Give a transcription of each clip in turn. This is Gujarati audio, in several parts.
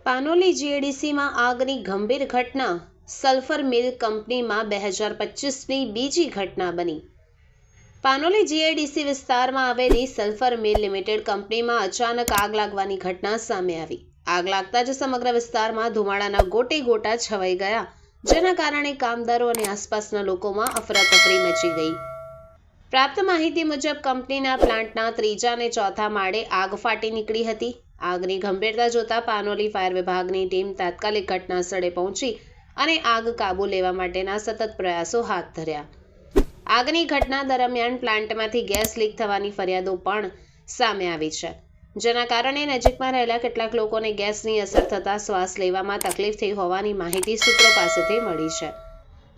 પાનોલી જીએડીસીમાં આગની ગંભીર ઘટના. સલ્ફર મિલ કંપનીમાં 2025ની બીજી ઘટના બની. પાનોલી જીએડીસી વિસ્તારમાં આવેલી સલ્ફર મિલ લિમિટેડ કંપનીમાં અચાનક આગ લાગવાની ઘટના સામે આવી. આગ લાગતા જ સમગ્ર વિસ્તારમાં ધુમાડાના ગોટે ગોટા છવાઈ ગયા, જેના કારણે કામદારો અને આસપાસના લોકોમાં અફરાતફરી મચી ગઈ. પ્રાપ્ત માહિતી મુજબ કંપનીના પ્લાન્ટના ત્રીજા અને ચોથા માળે આગ ફાટી નીકળી હતી. આગની ગંભીરતા જોતા પાનોલી ફાયર વિભાગની ટીમ તાત્કાલિક ઘટના સ્થળે પહોંચી અને આગ કાબૂ લેવા માટેના સતત પ્રયાસો હાથ ધર્યા. આગની ઘટના દરમિયાન પ્લાન્ટમાંથી ગેસ લીક થવાની ફરિયાદો પણ સામે આવી છે, જેના કારણે નજીકમાં રહેલા કેટલાક લોકોને ગેસની અસર થતાં શ્વાસ લેવામાં તકલીફ થઈ હોવાની માહિતી સૂત્રો પાસેથી મળી છે.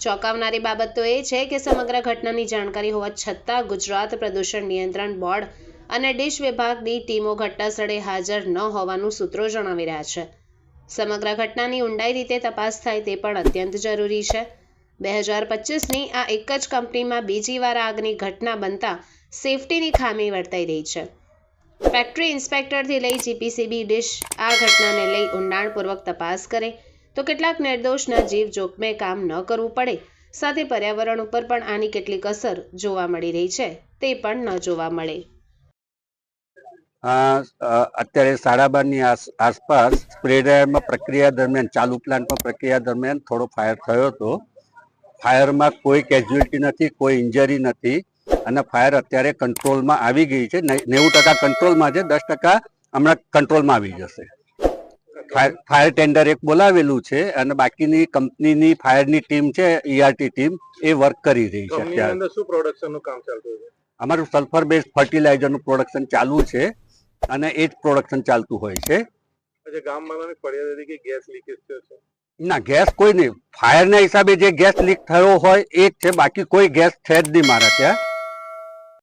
ચોંકાવનારી બાબત તો એ છે કે સમગ્ર ઘટનાની જાણકારી હોવા છતાં ગુજરાત પ્રદૂષણ નિયંત્રણ બોર્ડ અને ડિશ વિભાગની ટીમો ઘટનાસ્થળે હાજર ન હોવાનું સૂત્રો જણાવી રહ્યા છે. સમગ્ર ઘટનાની ઊંડાઈ રીતે તપાસ થાય તે પણ અત્યંત જરૂરી છે. 2025ની આ એક જ કંપનીમાં બીજી વાર આગની ઘટના બનતા સેફટીની ખામી વર્તાઈ રહી છે. ફેક્ટરી ઇન્સ્પેક્ટરથી લઈ જીપીસીબી ડિશ આ ઘટનાને લઈ ઊંડાણપૂર્વક તપાસ કરે તો કેટલાક નિર્દોષના જીવ જોખમે કામ ન કરવું પડે, સાથે પર્યાવરણ ઉપર પણ આની કેટલીક અસર જોવા મળી રહી છે તે પણ ન જોવા મળે. અત્યારે 12:30ની આસપાસ સ્પ્રેડરમાં પ્રક્રિયા દરમિયાન ચાલુ પ્લાન્ટમાં પ્રક્રિયા દરમિયાન થોડો ફાયર થયો હતો. ફાયરમાં કોઈ કેઝ્યુઅલ્ટી નથી, કોઈ ઇન્જરી નથી અને ફાયર અત્યારે કંટ્રોલમાં આવી ગઈ છે. 90% કંટ્રોલમાં છે, 10% હમણાં કંટ્રોલમાં આવી જશે. ફાયર ટેન્ડર એક બોલાવેલું છે અને બાકીની કંપનીની ફાયરની ટીમ છે, ERT ટીમ, એ વર્ક કરી રહી છે. અત્યારે શું પ્રોડક્શનનું કામ ચાલતું છે? અમારું સલ્ફર બેઝ ફર્ટિલાઇઝરનું પ્રોડક્શન ચાલુ છે અને એ જ પ્રોડક્શન ચાલતું હોય છે. ગામવાળાની ફરિયાદ હતી કે ગેસ લીકેજ થયો છે? ના, ગેસ કોઈ નહીં. ફાયરના હિસાબે જે ગેસ લીક થયો હોય એ જ છે, બાકી કોઈ ગેસ છે જ નહીં મારા ત્યાં.